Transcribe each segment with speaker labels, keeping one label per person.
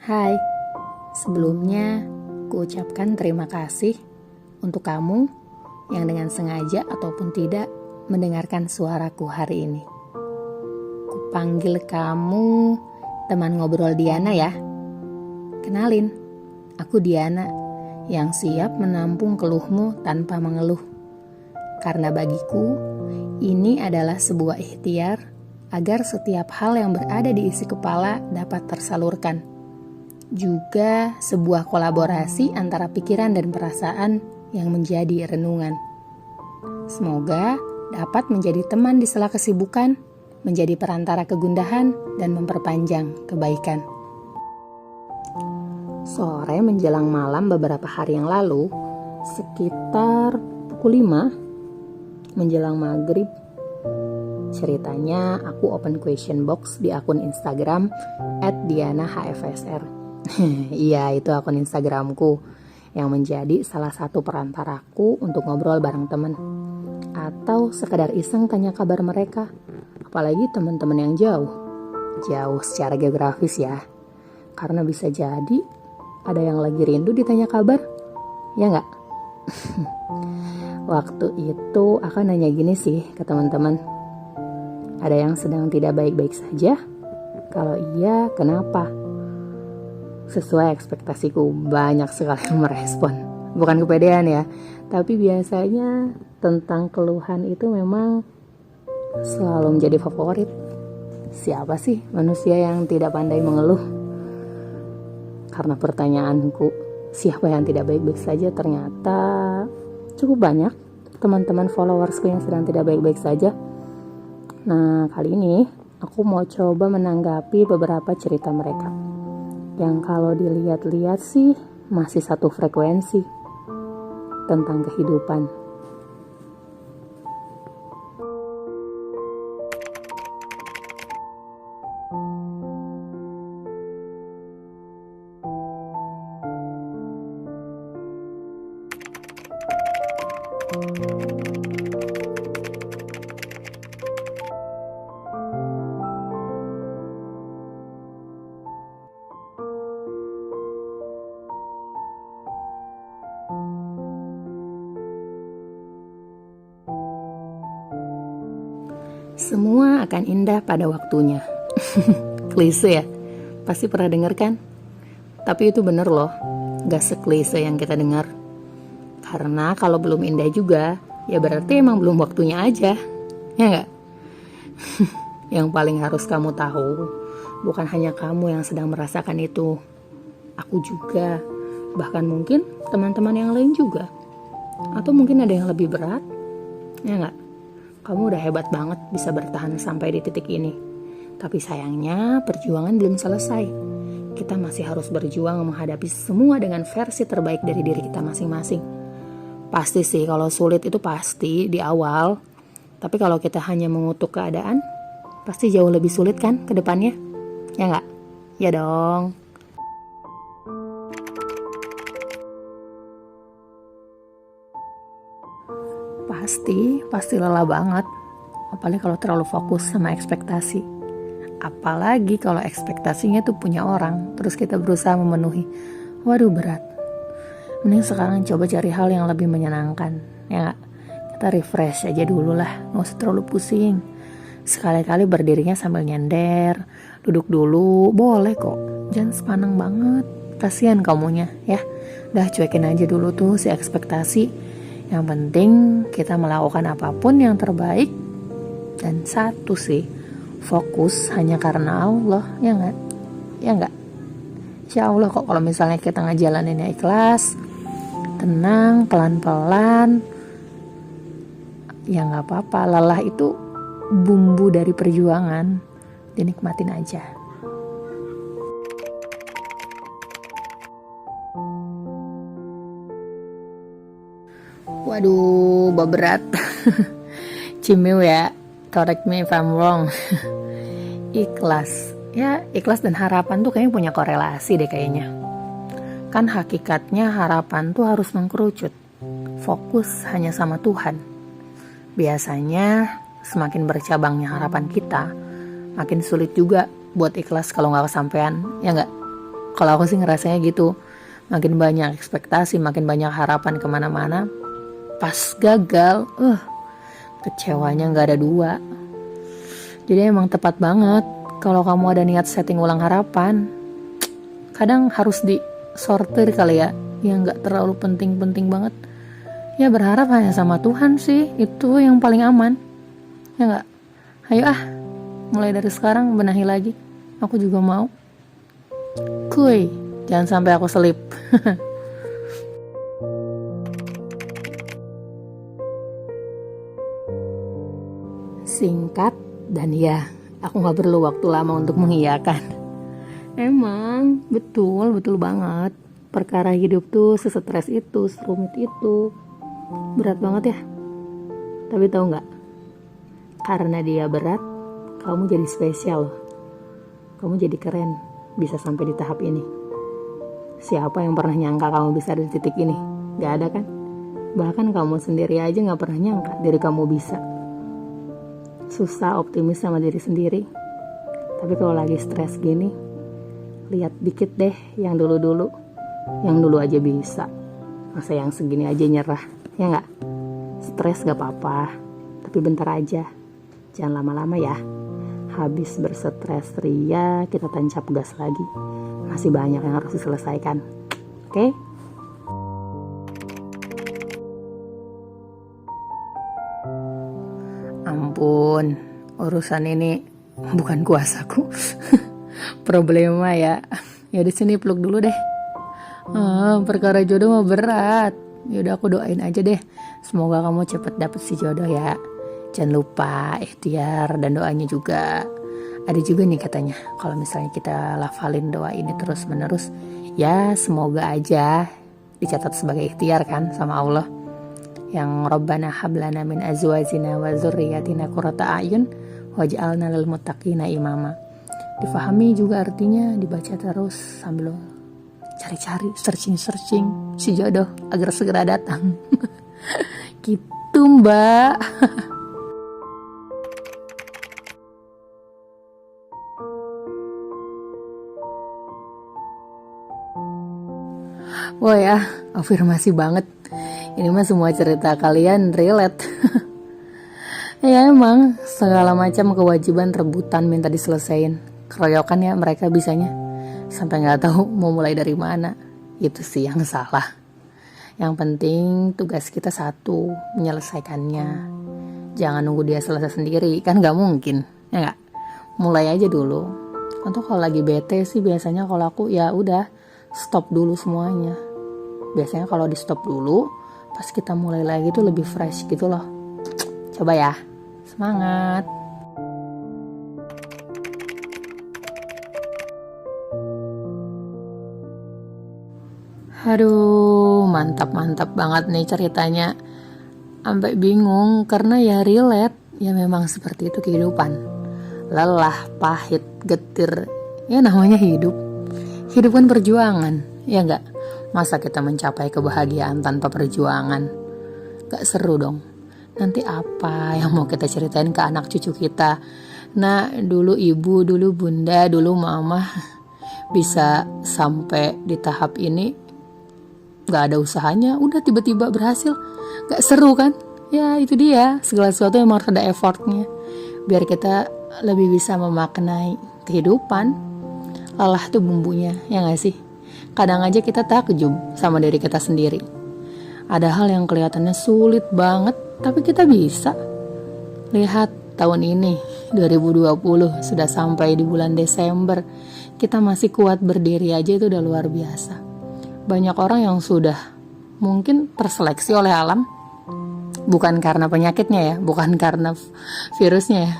Speaker 1: Hai, sebelumnya ku ucapkan terima kasih untuk kamu yang dengan sengaja ataupun tidak mendengarkan suaraku hari ini. Ku panggil kamu teman ngobrol Diana ya. Kenalin, aku Diana yang siap menampung keluhmu tanpa mengeluh. Karena bagiku, ini adalah sebuah ikhtiar agar setiap hal yang berada di isi kepala dapat tersalurkan. Juga sebuah kolaborasi antara pikiran dan perasaan yang menjadi renungan. Semoga dapat menjadi teman di sela kesibukan, menjadi perantara kegundahan, dan memperpanjang kebaikan. Sore menjelang malam beberapa hari yang lalu, sekitar pukul 5 menjelang maghrib, ceritanya aku open question box di akun Instagram @dianahfsr. Iya, itu akun Instagramku yang menjadi salah satu perantaraku untuk ngobrol bareng teman atau sekedar iseng tanya kabar mereka, apalagi teman-teman yang jauh secara geografis ya, karena bisa jadi ada yang lagi rindu ditanya kabar, ya nggak? Waktu itu aku nanya gini sih ke teman-teman, ada yang sedang tidak baik-baik saja? Kalau iya, kenapa? Sesuai ekspektasiku, banyak sekali yang merespon. Bukan kepedean ya, tapi biasanya tentang keluhan itu memang selalu menjadi favorit. Siapa sih manusia yang tidak pandai mengeluh? Karena pertanyaanku, siapa yang tidak baik-baik saja, ternyata cukup banyak teman-teman followersku yang sedang tidak baik-baik saja. Nah, kali ini aku mau coba menanggapi beberapa cerita mereka yang kalau dilihat-lihat sih masih satu frekuensi tentang kehidupan. Semua akan indah pada waktunya. Klise ya? Pasti pernah dengar kan? Tapi itu bener loh, gak seklise yang kita dengar. Karena kalau belum indah juga, ya berarti emang belum waktunya aja. Ya gak? Yang paling harus kamu tahu, bukan hanya kamu yang sedang merasakan itu. Aku juga, bahkan mungkin teman-teman yang lain juga. Atau mungkin ada yang lebih berat. Ya gak? Kamu udah hebat banget bisa bertahan sampai di titik ini. Tapi sayangnya perjuangan belum selesai. Kita masih harus berjuang menghadapi semua dengan versi terbaik dari diri kita masing-masing. Pasti sih kalau sulit itu pasti di awal. Tapi kalau kita hanya mengutuk keadaan, pasti jauh lebih sulit kan ke depannya? Ya nggak? Ya dong. Pasti lelah banget. Apalagi kalau terlalu fokus sama ekspektasi. Apalagi kalau ekspektasinya tuh punya orang, terus kita berusaha memenuhi. Waduh, berat. Mending sekarang coba cari hal yang lebih menyenangkan. Ya gak? Kita refresh aja dulu lah, gak usah terlalu pusing. Sekali-kali berdirinya sambil nyender, duduk dulu, boleh kok. Jangan sepanang banget, kasihan kamunya ya. Dah cuekin aja dulu tuh si ekspektasi. Yang penting kita melakukan apapun yang terbaik. Dan satu sih, fokus hanya karena Allah, ya enggak? Ya enggak? Insya Allah kok kalau misalnya kita ngejalaninnya ikhlas, tenang, pelan-pelan, ya enggak apa-apa. Lelah itu bumbu dari perjuangan, dinikmatin aja. Waduh, berat. Cimiu ya, correct me if I'm wrong. Ikhlas. Ya, ikhlas dan harapan tuh kayaknya punya korelasi deh kayaknya. Kan hakikatnya harapan tuh harus mengkerucut. Fokus hanya sama Tuhan. Biasanya semakin bercabangnya harapan kita, makin sulit juga buat ikhlas kalau gak kesampean, ya gak? Kalau aku sih ngerasanya gitu, makin banyak ekspektasi, makin banyak harapan kemana-mana, pas gagal, kecewanya nggak ada dua. Jadi emang tepat banget kalau kamu ada niat setting ulang harapan. Kadang harus disortir kali ya, yang nggak terlalu penting-penting banget. Ya berharap hanya sama Tuhan sih, itu yang paling aman. Ya nggak? Ayo mulai dari sekarang benahi lagi. Aku juga mau. Kuy, jangan sampai aku selip. Singkat dan ya, aku gak perlu waktu lama untuk mengiyakan. Emang, betul banget. Perkara hidup tuh sesetres itu, serumit itu. Berat banget ya. Tapi tahu gak? Karena dia berat, kamu jadi spesial loh. Kamu jadi keren, bisa sampai di tahap ini. Siapa yang pernah nyangka kamu bisa di titik ini? Gak ada kan? Bahkan kamu sendiri aja gak pernah nyangka diri kamu bisa. Susah optimis sama diri sendiri. Tapi kalau lagi stres gini, lihat dikit deh yang dulu-dulu. Yang dulu aja bisa. Masa yang segini aja nyerah? Ya gak? Stres gak apa-apa, tapi bentar aja. Jangan lama-lama ya. Habis bersetres ria, kita tancap gas lagi. Masih banyak yang harus diselesaikan. Oke? Ampun, urusan ini bukan kuasaku. Problema ya. Ya di sini peluk dulu deh. Perkara jodoh mah berat. Yaudah aku doain aja deh. Semoga kamu cepet dapet si jodoh ya. Jangan lupa ikhtiar dan doanya juga. Ada juga nih katanya, kalau misalnya kita lafalin doa ini terus menerus, ya semoga aja dicatat sebagai ikhtiar kan sama Allah. Yang Rabbana hablana min azwajina wa dzurriyyatina qurrata a'yun waj'alna lil muttaqina imama. Difahami juga artinya, dibaca terus sambil cari-cari, searching si jodoh agar segera datang. Gitu Mbak. Wah ya, afirmasi banget. Ini mah semua cerita kalian relate. Ya emang, segala macam kewajiban rebutan minta diselesain. Keroyokan ya mereka bisanya. Sampai gak tahu mau mulai dari mana. Itu sih yang salah. Yang penting tugas kita satu, menyelesaikannya. Jangan nunggu dia selesai sendiri, kan gak mungkin. Ya gak? Mulai aja dulu. Atau kalau lagi bete sih biasanya kalau aku ya udah stop dulu semuanya. Biasanya kalau di stop dulu, pas kita mulai lagi tuh lebih fresh gitu loh. Coba ya, semangat. Aduh, mantap banget nih ceritanya. Sampai bingung karena ya relate. Ya memang seperti itu kehidupan. Lelah, pahit, getir. Ya namanya hidup. Hidup kan perjuangan, ya enggak? Masa kita mencapai kebahagiaan tanpa perjuangan? Gak seru dong. Nanti apa yang mau kita ceritain ke anak cucu kita? Nah, dulu ibu, dulu bunda, dulu mama bisa sampai di tahap ini, gak ada usahanya, udah tiba-tiba berhasil. Gak seru kan? Ya itu dia, segala sesuatu yang harus ada effortnya. Biar kita lebih bisa memaknai kehidupan. Lelah tuh bumbunya, ya gak sih? Kadang aja kita takjub sama diri kita sendiri. Ada hal yang kelihatannya sulit banget, tapi kita bisa. Lihat tahun ini, 2020, sudah sampai di bulan Desember. Kita masih kuat berdiri aja itu udah luar biasa. Banyak orang yang sudah mungkin terseleksi oleh alam. Bukan karena penyakitnya ya, bukan karena virusnya ya.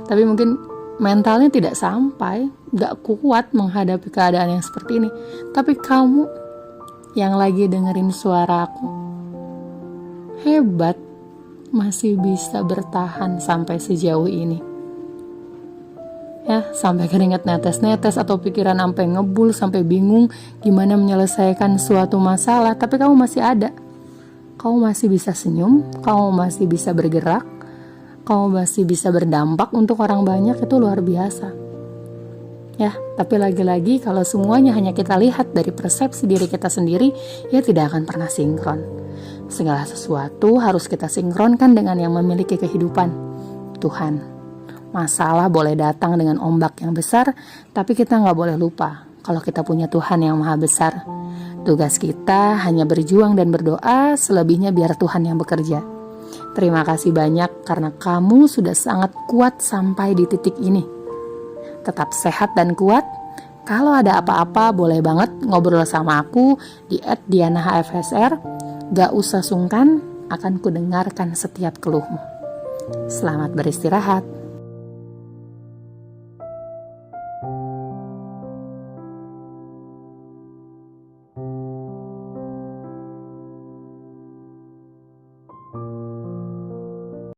Speaker 1: Tapi mungkin mentalnya tidak sampai, gak kuat menghadapi keadaan yang seperti ini. Tapi kamu yang lagi dengerin suaraku, hebat, masih bisa bertahan sampai sejauh ini. Ya, sampai keringat netes-netes atau pikiran sampai ngebul, sampai bingung gimana menyelesaikan suatu masalah, tapi kamu masih ada. Kamu masih bisa senyum, kamu masih bisa bergerak, kamu masih bisa berdampak untuk orang banyak, itu luar biasa. Ya, tapi lagi-lagi kalau semuanya hanya kita lihat dari persepsi diri kita sendiri, ya tidak akan pernah sinkron. Segala sesuatu harus kita sinkronkan dengan yang memiliki kehidupan, Tuhan. Masalah boleh datang dengan ombak yang besar, tapi kita nggak boleh lupa kalau kita punya Tuhan yang maha besar. Tugas kita hanya berjuang dan berdoa, selebihnya biar Tuhan yang bekerja. Terima kasih banyak karena kamu sudah sangat kuat sampai di titik ini. Tetap sehat dan kuat. Kalau ada apa-apa boleh banget ngobrol sama aku di @dianahfsr. Gak usah sungkan, akan kudengarkan setiap keluhmu. Selamat beristirahat.